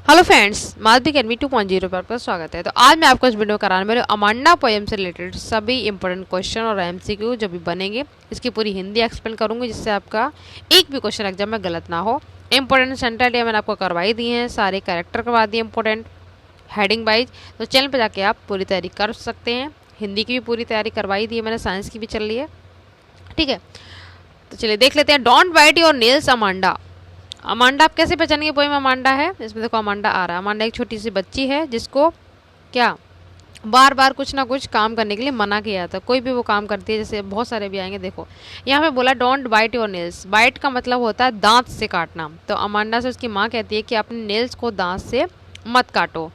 Hello friends, Madhavi academy 2.0 पर आपका स्वागत है। तो आज मैं आपको इस वीडियो कराने वाली अमांडा पोएम से रिलेटेड सभी इंपॉर्टेंट क्वेश्चन और एमसीक्यू जो भी बनेंगे इसकी पूरी हिंदी एक्सप्लेन करूंगी, जिससे आपका एक भी क्वेश्चन एग्जाम में गलत ना हो। इंपॉर्टेंट सेंटेंस मैंने आपको करवाई दिए हैं, सारे कैरेक्टर करवा दिए इंपॉर्टेंट हेडिंग वाइज। तो चैनल पर जाके आप पूरी तैयारी कर सकते हैं। हिंदी की भी पूरी तैयारी करवाई दी है मैंने, साइंस की भी चल रही है, ठीक है। तो चलिए देख लेते हैं। Don't bite your nails Amanda. Amanda आप कैसे पहचानेंगे पोएम अमांडा है? इसमें देखो अमांडा आ रहा है। अमांडा एक छोटी सी बच्ची है जिसको क्या बार बार कुछ ना कुछ काम करने के लिए मना किया जाता है। कोई भी वो काम करती है, जैसे बहुत सारे भी आएंगे। देखो यहाँ पे बोला don't bite your nails. Bite का मतलब होता है दांत से काटना। तो अमांडा से उसकी माँ कहती है कि अपने नेल्स को दांत से मत काटो।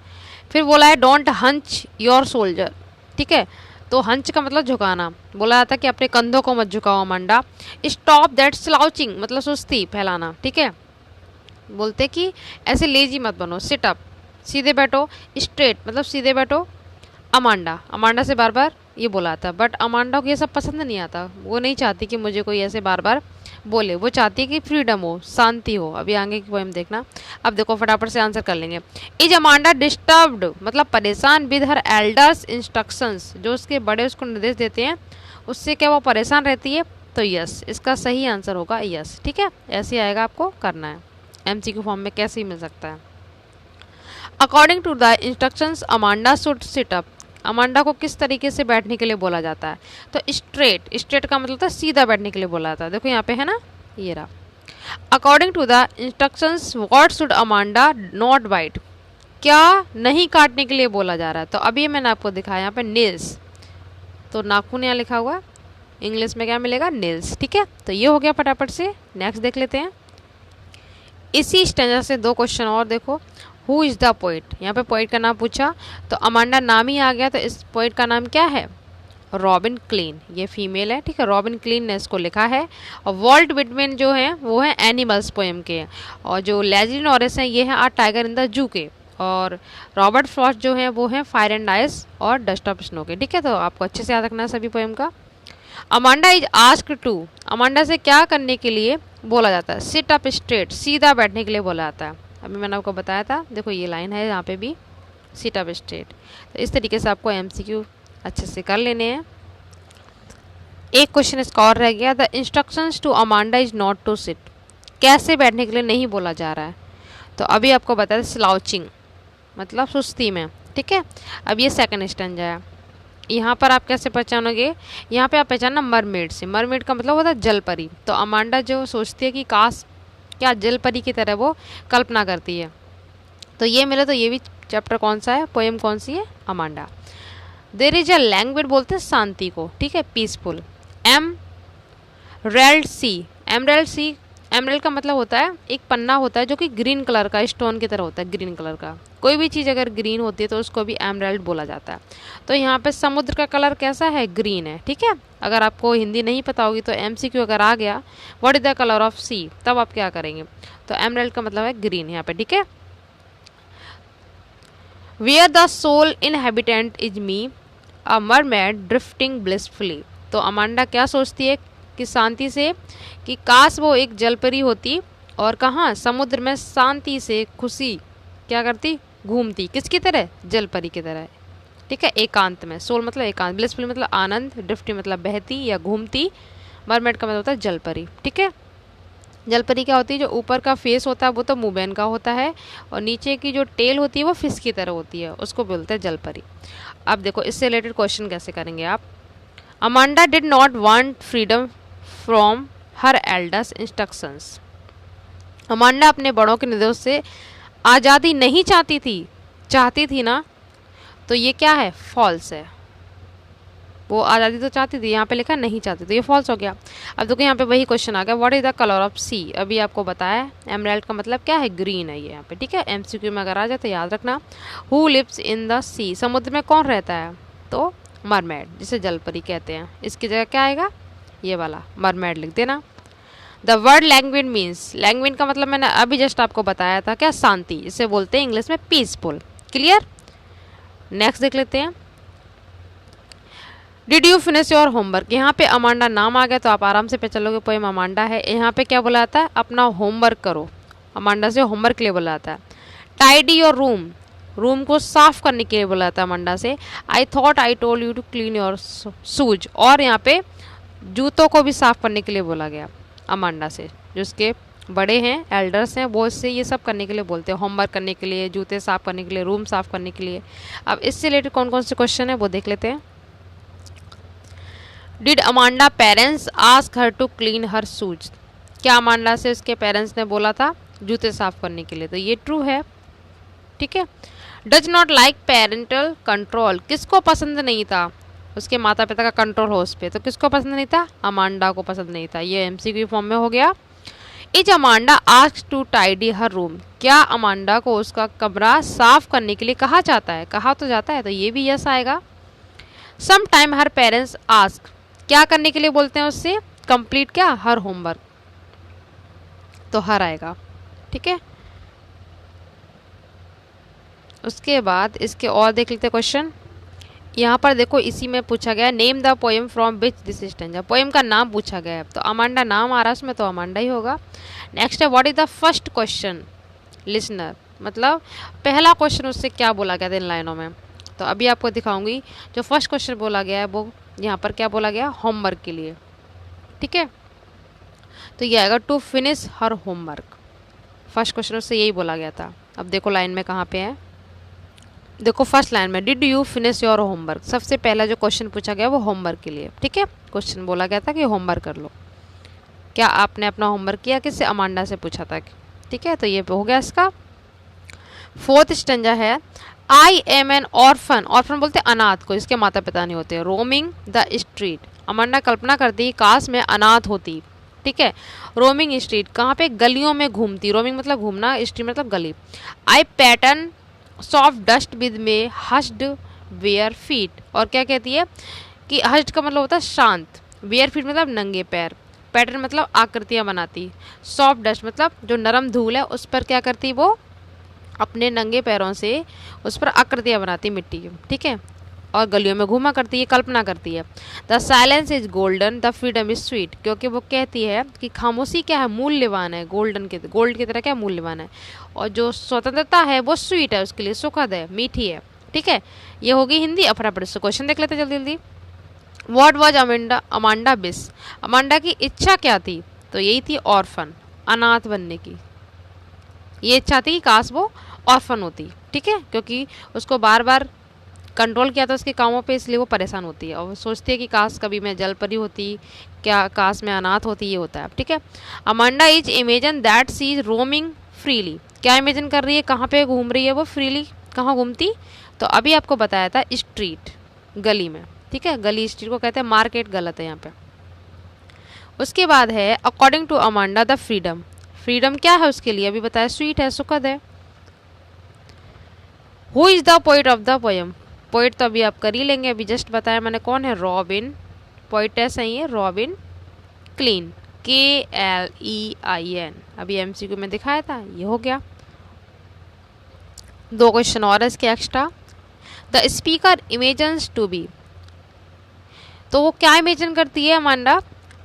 फिर बोला है डोंट हंच योर सोल्जर, ठीक है। तो हंच का मतलब झुकाना। बोला जाता है कि अपने कंधों को मत झुकाओ अमांडा। स्टॉप दैट स्लाउचिंग मतलब सुस्ती फैलाना, ठीक है। बोलते कि ऐसे लेजी मत बनो। सिट अप सीधे बैठो। स्ट्रेट मतलब सीधे बैठो। अमांडा अमांडा से बार बार ये बोला था, बट अमांडा को ये सब पसंद नहीं आता। वो नहीं चाहती कि मुझे कोई ऐसे बार बार बोले। वो चाहती है कि फ्रीडम हो, शांति हो। अभी आगे की पोएम देखना। अब देखो फटाफट से आंसर कर लेंगे। इज अमांडा डिस्टर्ब्ड मतलब परेशान विद हर एल्डर्स इंस्ट्रक्शंस। जो उसके बड़े उसको निर्देश देते हैं उससे क्या वो परेशान रहती है? तो यस, इसका सही आंसर होगा यस, ठीक है। ऐसे आएगा, आपको करना है। एमसीक्यू फॉर्म में कैसे ही मिल सकता है। According to the instructions Amanda should sit up. Amanda को किस तरीके से बैठने के लिए बोला जाता है? तो स्ट्रेट। स्ट्रेट का मतलब होता है सीधा बैठने के लिए बोला जाता है। देखो यहाँ पे है ना, ये रहा। According to the instructions what should Amanda not bite. क्या नहीं काटने के लिए बोला जा रहा है? तो अभी मैंने आपको दिखाया यहाँ पे नेल्स। तो नाखून यहाँ लिखा हुआ, इंग्लिश में क्या मिलेगा? नेल्स, ठीक है। तो ये हो गया। फटाफट से नेक्स्ट देख लेते हैं। इसी स्टैंजा से दो क्वेश्चन और देखो। Who is the poet. यहाँ पे पोइट का नाम पूछा तो अमांडा नाम ही आ गया। तो इस पोइट का नाम क्या है? Robin clean. ये फीमेल है, ठीक है। रॉबिन क्लीन ने इसको लिखा है। और वॉल्ट विटमैन जो है वो है एनिमल्स पोएम के। और जो लेस्ली नॉरिस हैं ये हैं आ टाइगर इन द जू के। और रॉबर्ट फ्रॉस्ट जो है वो हैं फायर एंड आइस और डस्ट ऑफ स्नो के, ठीक है। तो आपको अच्छे से याद रखना है सभी पोएम का। Amanda is asked to. Amanda से क्या करने के लिए बोला जाता है? सिट अप स्ट्रेट सीधा बैठने के लिए बोला जाता है। अभी मैंने आपको बताया था, देखो ये लाइन है यहाँ पे भी, सिट अप स्ट्रेट। तो इस तरीके से आपको एमसीक्यू अच्छे से कर लेने हैं। एक क्वेश्चन इसका और रह गया। The instructions to Amanda is not to sit. कैसे बैठने के लिए नहीं बोला जा रहा है? तो अभी आपको बताया स्लाउचिंग मतलब सुस्ती में, ठीक है। अब ये सेकंड स्टैंजा है। यहाँ पर आप कैसे पहचानोगे? यहाँ पे आप पहचानना मरमेड से। मरमेड का मतलब होता है जल परी। तो अमांडा जो सोचती है कि काश क्या जल परी की तरह वो कल्पना करती है। तो ये मिले। तो ये भी चैप्टर कौन सा है, पोएम कौन सी है? Amanda. There is a language बोलते हैं शांति को, ठीक है, पीसफुल। एमरेल्ड सी। एमरेल्ड सी, एमरेल्ड का मतलब होता है एक पन्ना होता है जो कि ग्रीन कलर का स्टोन की तरह होता है, ग्रीन कलर का। कोई भी चीज़ अगर ग्रीन होती है तो उसको भी एमरेल्ड बोला जाता है। तो यहाँ पे समुद्र का कलर कैसा है? ग्रीन है, ठीक है। अगर आपको हिंदी नहीं पता होगी तो एमसीक्यू अगर आ गया what is the colour of sea, तब आप क्या करेंगे? तो एमरेल्ड का मतलब है ग्रीन यहाँ पे, ठीक है। Where the sole inhabitant is me a mermaid drifting blissfully. तो अमांडा क्या सोचती है कि शांति से, कि काश वो एक जलपरी होती और कहाँ समुद्र में शांति से खुशी क्या करती? घूमती। किसकी तरह? जलपरी की तरह, ठीक है। एकांत में। सोल मतलब एकांत, ब्लिसफुली मतलब आनंद, ड्रिफ्टी मतलब बहती या घूमती, मरमेड का मतलब होता है जलपरी, ठीक है। जलपरी क्या होती है? जो ऊपर का फेस होता है वो तो मुबैन का होता है और नीचे की जो टेल होती है वो फिश की तरह होती है, उसको बोलते हैं जलपरी। अब देखो इससे रिलेटेड क्वेश्चन कैसे करेंगे आप। Amanda did not want freedom from her elders instructions. Amanda अपने बड़ों के निर्देश से आज़ादी नहीं चाहती थी। चाहती थी ना, तो ये क्या है? फॉल्स है। वो आज़ादी तो चाहती थी, यहाँ पे लिखा नहीं चाहती, तो ये फॉल्स हो गया। अब देखो यहाँ पे वही क्वेश्चन आ गया, what is the colour of sea. अभी आपको बताया एमराल्ड का मतलब क्या है? ग्रीन है ये यहाँ पे, ठीक है। एमसीक्यू में अगर आ जाए तो याद रखना। हु लिव्स इन द सी। समुद्र में कौन रहता है? तो मरमेड, जिसे जलपरी कहते हैं। इसकी जगह क्या आएगा? ये वाला मरमेड लिख देना। The word language means. Language का मतलब मैंने अभी जस्ट आपको बताया था, क्या? शांति। इसे बोलते हैं इंग्लिश में पीसफुल। क्लियर। नेक्स्ट देख लेते हैं। Did you finish your homework. यहाँ पे अमांडा नाम आ गया तो आप आराम से पहचान लोगे पोएम अमांडा है। यहाँ पे क्या बोला जाता है? अपना होमवर्क करो। अमांडा से होमवर्क के लिए बोला जाता है। टाइडी योर रूम, रूम को साफ करने के लिए बोला था अमांडा से। I thought I told you to clean your shoes, और यहाँ पे जूतों को भी साफ करने के लिए बोला गया अमांडा से। जो उसके बड़े हैं, एल्डर्स हैं, वो इससे ये सब करने के लिए बोलते हैं, होमवर्क करने के लिए, जूते साफ करने के लिए, रूम साफ करने के लिए। अब इससे रिलेटेड कौन कौन से क्वेश्चन है वो देख लेते हैं। Did Amanda parents ask her to clean her shoes, क्या अमांडा से उसके पेरेंट्स ने बोला था जूते साफ करने के लिए, तो ये ट्रू है। ठीक है। Does not like parental control, किसको पसंद नहीं था उसके माता पिता का कंट्रोल हो उस पर, तो किसको पसंद नहीं था, अमांडा को पसंद नहीं था। ये एमसीक्यू फॉर्म में हो गया। Is Amanda asked to tidy her room, क्या अमांडा को उसका कमरा साफ करने के लिए कहा जाता है, कहा तो जाता है, तो ये भी यस आएगा। सम टाइम हर पेरेंट्स आस्क, क्या करने के लिए बोलते हैं उससे, कंप्लीट क्या, हर होमवर्क, तो हर आएगा। ठीक है। उसके बाद इसके और देख लेते क्वेश्चन। यहाँ पर देखो इसी में पूछा गया name the poem from which this stanza, poem का नाम पूछा गया है, तो अमांडा नाम आ रहा है उसमें, तो अमांडा ही होगा। नेक्स्ट है what is the first question listener, मतलब पहला क्वेश्चन उससे क्या बोला गया था इन लाइनों में, तो अभी आपको दिखाऊंगी। जो फर्स्ट क्वेश्चन बोला गया है वो यहाँ पर क्या बोला गया, होमवर्क के लिए। ठीक है। तो ये आएगा to finish her homework, first question उससे यही बोला गया था। अब देखो लाइन में कहाँ पे है, देखो फर्स्ट लाइन में did you finish your homework, सबसे पहला जो क्वेश्चन पूछा गया वो होमवर्क के लिए। ठीक है। क्वेश्चन बोला गया था कि होमवर्क कर लो, क्या आपने अपना होमवर्क किया, किससे, अमांडा से पूछा था। ठीक है। तो ये हो गया इसका। फोर्थ स्टेंजा है I am N orphan, orphan बोलते अनाथ को, इसके माता पिता नहीं होते। रोमिंग द स्ट्रीट, अमांडा कल्पना करती काश में अनाथ होती। ठीक है। रोमिंग स्ट्रीट, कहाँ पे, गलियों में घूमती, रोमिंग मतलब घूमना, स्ट्रीट मतलब गली। आई पैटर्न सॉफ्ट डस्ट विद में हस्ड वेयर फीट, और क्या कहती है कि हस्ड का मतलब होता है शांत, वेयर फीट मतलब नंगे पैर, पैटर्न मतलब आकृतियाँ बनाती, सॉफ्ट डस्ट मतलब जो नरम धूल है उस पर क्या करती वो अपने नंगे पैरों से उस पर आकृतियाँ बनाती मिट्टी की। ठीक है। और गलियों में घूमा करती है, कल्पना करती है। The silence is golden the freedom is sweet, क्योंकि वो कहती है कि खामोशी क्या है, मूल्यवान है, गोल्डन के गोल्ड की तरह क्या मूल्यवान है, और जो स्वतंत्रता है वो स्वीट है, उसके लिए सुखद है, मीठी है। ठीक है। ये होगी हिंदी। अब फटाफट से क्वेश्चन देख लेते जल्दी जल्दी। व्हाट वाज अमांडा बिस, अमांडा की इच्छा क्या थी, तो यही थी ऑर्फन, अनाथ बनने की। ये इच्छा थी कि काश वो ऑर्फन होती। ठीक है। क्योंकि उसको बार बार कंट्रोल किया था उसके कामों पे, इसलिए वो परेशान होती है और वो सोचती है कि काश कभी मैं जल परी होती, क्या काश मैं अनाथ होती, ये होता है। ठीक है। Amanda is imagine that she is roaming freely, क्या इमेजिन कर रही है, कहाँ पे घूम रही है वो फ्रीली, कहाँ घूमती, तो अभी आपको बताया था स्ट्रीट, गली में। ठीक है। गली स्ट्रीट को कहते हैं, मार्केट गलत है यहाँ पे। उसके बाद है according to Amanda the freedom, freedom क्या है उसके लिए, अभी बताया स्वीट है, सुखद है। Who is the poet of the poem, poet तो अभी आप कर ही लेंगे, अभी जस्ट बताया मैंने कौन है, रॉबिन, पोइटेस है ये रॉबिन क्लीन, KLEIN, अभी एमसीक्यू में दिखाया था, ये हो गया। दो क्वेश्चन और है इसके extra. The speaker imagines to be, तो वो क्या इमेजिन करती है अमांडा,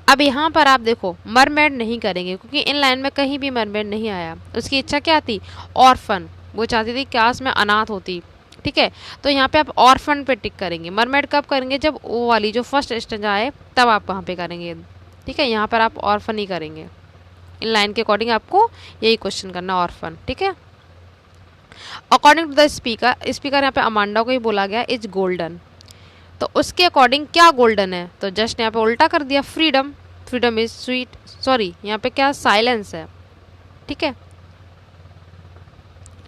अब यहाँ पर आप देखो मरमेड नहीं करेंगे क्योंकि इन लाइन में कहीं भी मरमेड नहीं आया। उसकी इच्छा क्या थी, ऑर्फन, वो चाहती थी काश में अनाथ होती। ठीक है। तो यहाँ पे आप ऑर्फन पे टिक करेंगे। मरमेड कब करेंगे, जब वो वाली जो फर्स्ट स्टेंजा आए तब आप वहाँ पे करेंगे। ठीक है। यहाँ पर आप ऑर्फन ही करेंगे, इन लाइन के अकॉर्डिंग आपको यही क्वेश्चन करना, ऑर्फन। ठीक है। According to the speaker, speaker यहाँ पे अमांडा को ही बोला गया इज गोल्डन, तो उसके अकॉर्डिंग क्या गोल्डन है, तो जस्ट यहाँ पे उल्टा कर दिया, freedom, freedom is sweet, sorry यहाँ पे क्या साइलेंस है। ठीक है।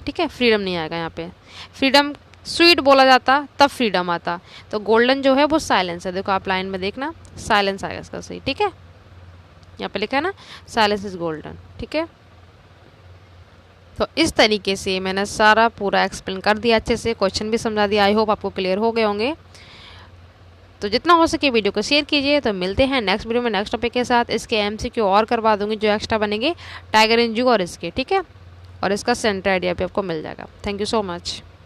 ठीक है। फ्रीडम नहीं आएगा यहाँ पे, फ्रीडम स्वीट बोला जाता तब फ्रीडम आता, तो गोल्डन जो है वो साइलेंस है। देखो आप लाइन में देखना, साइलेंस आएगा इसका सही। ठीक है। यहाँ पे लिखा है ना साइलेंस इज गोल्डन। ठीक है। तो इस तरीके से मैंने सारा पूरा एक्सप्लेन कर दिया, अच्छे से क्वेश्चन भी समझा दिया। आई होप आपको क्लियर हो गए होंगे। तो जितना हो सके वीडियो को शेयर कीजिए। तो मिलते हैं नेक्स्ट वीडियो में नेक्स्ट टॉपिक के साथ। इसके एमसीक्यू और करवा दूंगी जो एक्स्ट्रा बनेंगे टाइगर इन जू और इसके। ठीक है। और इसका सेंटर आइडिया भी आपको मिल जाएगा। Thank you so much.